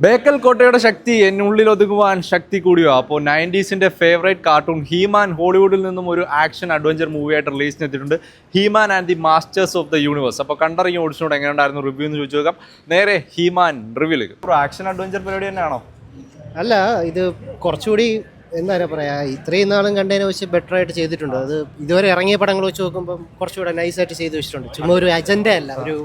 ബേക്കൽ കോട്ടയുടെ ശക്തി എന്നുള്ളിൽ ഒതുങ്ങുവാൻ ശക്തി കൂടിയോ? അപ്പോൾ 90s ഫേവറേറ്റ് കാർട്ടൂൺ ഹീമാൻ ഹോളിവുഡിൽ നിന്നും ഒരു ആക്ഷൻ അഡ്വഞ്ചർ മൂവിയായിട്ട് റിലീസിന് എത്തിയിട്ടുണ്ട്. He-Man and the masters of the universe. അപ്പോൾ കണ്ടിറങ്ങി ഓടിച്ചിനോട് എങ്ങനെ ഉണ്ടായിരുന്നു റിവ്യൂ എന്ന് ചോദിച്ചു നോക്കാം. നേരെ ഹീമാൻ റിവ്യൂലേക്ക്. ഒരു ആക്ഷൻ അഡ്വഞ്ചർ പരിപാടി തന്നെയാണോ? അല്ല, ഇത് കുറച്ചുകൂടി എന്താ പറയാ, ഇത്രയും നാളും കണ്ടതിനെ വെച്ച് ബെറ്റർ ആയിട്ട് ചെയ്തിട്ടുണ്ട്. അത് ഇതുവരെ ഇറങ്ങിയ പടങ്ങൾ വെച്ച് നോക്കുമ്പോൾ കുറച്ചുകൂടെ നൈസായിട്ട് ചെയ്ത് വെച്ചിട്ടുണ്ട്. ചുമ്മാ ഒരു അജണ്ട അല്ല, ഒരു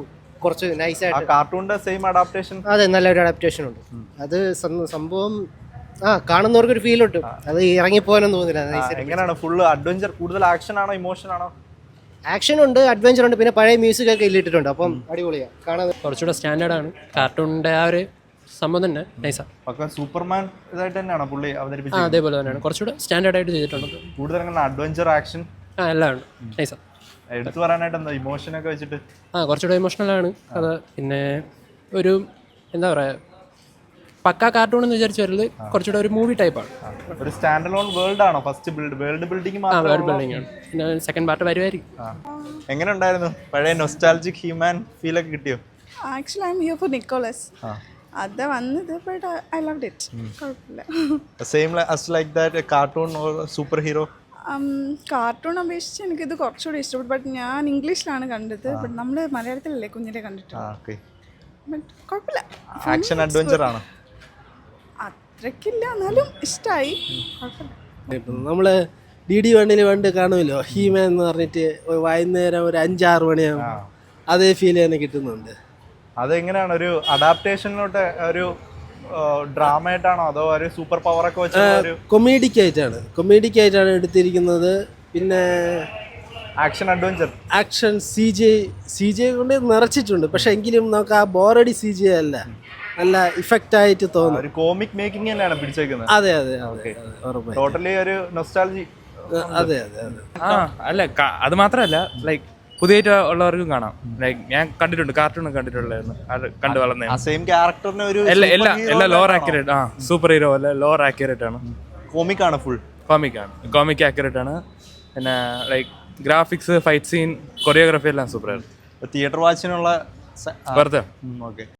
കുറച്ച് നൈസായിട്ട്. കാർട്ടൂണിന്റെ സെയിം അഡാപ്റ്റേഷൻ. അതെ, നല്ലൊരു അഡാപ്റ്റേഷൻ ഉണ്ട്. അത് സംഭവം കാണുന്നവർക്ക് ഒരു ഫീൽ കിട്ടും. അത് ഇറങ്ങിപ്പോകാനൊന്നും തോന്നില്ല. എങ്ങനെയാണ്? ഫുള്ള് അഡ്വഞ്ചർ, കൂടുതൽ ആക്ഷൻ ആണോ ഇമോഷൻ ആണോ? ആക്ഷൻ ഉണ്ട്, അഡ്വഞ്ചർ ഉണ്ട്, പിന്നെ പഴയ മ്യൂസിക് ഒക്കെ ഇല്ലിട്ടിട്ടുണ്ട്. അപ്പം അടിപൊളിയാണ് കാണാൻ. കുറച്ചുകൂടെ സ്റ്റാൻഡേർഡ് ആണ്. കാർട്ടൂണിന്റെ ആ ഒരു സംഭവം തന്നെ നൈസാണ്. ഒക്കെ സൂപ്പർമാൻ ഇതായിട്ട് തന്നെയാണോ പുള്ളി അവതരിപ്പിച്ചത്? അതേപോലെ തന്നെയാണ്, കുറച്ചുകൂടെ സ്റ്റാൻഡേർഡ് ആയിട്ട് ചെയ്തിട്ടുണ്ട്. കൂടുതൽ അഡ്വഞ്ചർ ആക്ഷൻ എല്ലാം ഉണ്ട്, നൈസാണ്. എടുത്തു പറയാനായിട്ട് എന്താ ഇമോഷൻ ഒക്കെ വെച്ചിട്ട്? കുറച്ചുകൂടെ ഇമോഷണലാണ് അത്. പിന്നെ ഒരു എന്താ പറയുക, പക്കാ കാർട്ടൂൺ എന്ന് വിചാരിച്ചു വരുന്നത് കുറച്ചുകൂടെ ഒരു മൂവി ടൈപ്പാണ്. ഒരു സ്റ്റാൻഡ് അലോൺ വേൾഡ് ആണോ? First world building world building ആണ്. പിന്നെ സെക്കൻഡ് പാർട്ട് വരുമായിരിക്കും. എങ്ങനെ ഉണ്ടായിരുന്നു? പഴയ നൊസ്റ്റാൾജിക് ഹ്യൂമൻ ഫീൽ ഒക്കെ കിട്ടിയോ? Actually I am here for Nicholas. അത് വന്നത്, ബട്ട് ഐ ലവ്ഡ് ഇറ്റ്. കുഴപ്പമില്ല. Same as like that cartoon or super hero? Cartoon അപേക്ഷിച്ച് എനിക്കിത് കുറച്ചുകൂടി ഇഷ്ടപ്പെട്ടു. ബട്ട് ഞാൻ ഇംഗ്ലീഷിലാണ് കണ്ടത്. ബട്ട് നമ്മൾ മലയാളത്തിലല്ലേ കുഞ്ഞിലെ കണ്ടിട്ട്. ബട്ട് കുഴപ്പമില്ല. ആക്ഷൻ അഡ്വഞ്ചർ ആണ്. അത്രയ്ക്കില്ല, എന്നാലും ഇഷ്ടമായി. കുഴപ്പമില്ല. നമ്മള് DD1 പണ്ട് കാണുമല്ലോ, ഹീമാൻ എന്ന് പറഞ്ഞിട്ട് വൈകുന്നേരം ഒരു 5-6 മണിയാകുമ്പോൾ അതേ ഫീൽ തന്നെ കിട്ടുന്നുണ്ട്. അതെങ്ങനെയാണ്? ഒരു അഡാപ്റ്റേഷനിലോട്ട് ഒരു ഡ്രാമ ആയിട്ടാണോ അതോ ഒരു സൂപ്പർ പവർ ഒക്കെ വെച്ച്? കൊമേഡിക് ആയിട്ടാണ് എടുത്തിരിക്കുന്നത്. പിന്നെ ആക്ഷൻ അഡ്വഞ്ചർ, ആക്ഷൻ CJ കൊണ്ട് നിറച്ചിട്ടുണ്ട്. പക്ഷെ എങ്കിലും നമുക്ക് ആ ബോറടി CJ അല്ല, നല്ല ഇഫക്റ്റ് ആയിട്ട് തോന്നും. ഒരു കോമിക് മേക്കിംഗ് തന്നെയാണ് പിടിച്ചേക്കുന്നത്. അതെ, ടോട്ടലി ഒരു നൊസ്റ്റാൾജി. അതെ. അല്ല, അത് മാത്രമല്ല, ലൈക്ക് പുതിയായിട്ട് ഉള്ളവർക്കും കാണാം. ലൈക്ക് ഞാൻ കണ്ടിട്ടുണ്ട്, കാർട്ടൂൺ കണ്ടിട്ടുള്ളായിരുന്നു, അത് കണ്ട് വളർന്നേ. സെയിം ക്യാരക്ടറിന് ഒരു എല്ലാം ലോവർ ആക്യുറേറ്റ്. സൂപ്പർ ഹീറോ അല്ല, ലോവർ ആക്യുറേറ്റ് ആണ്. കോമിക് ആണ്, ഫുൾ കോമിക് ആക്യുറേറ്റ് ആണ്. പിന്നെ like graphics, fight scene, choreography എല്ലാം സൂപ്പർ ആയിരുന്നു. തിയേറ്റർ വാച്ചിനുള്ള വെറുതെ. ഓക്കെ.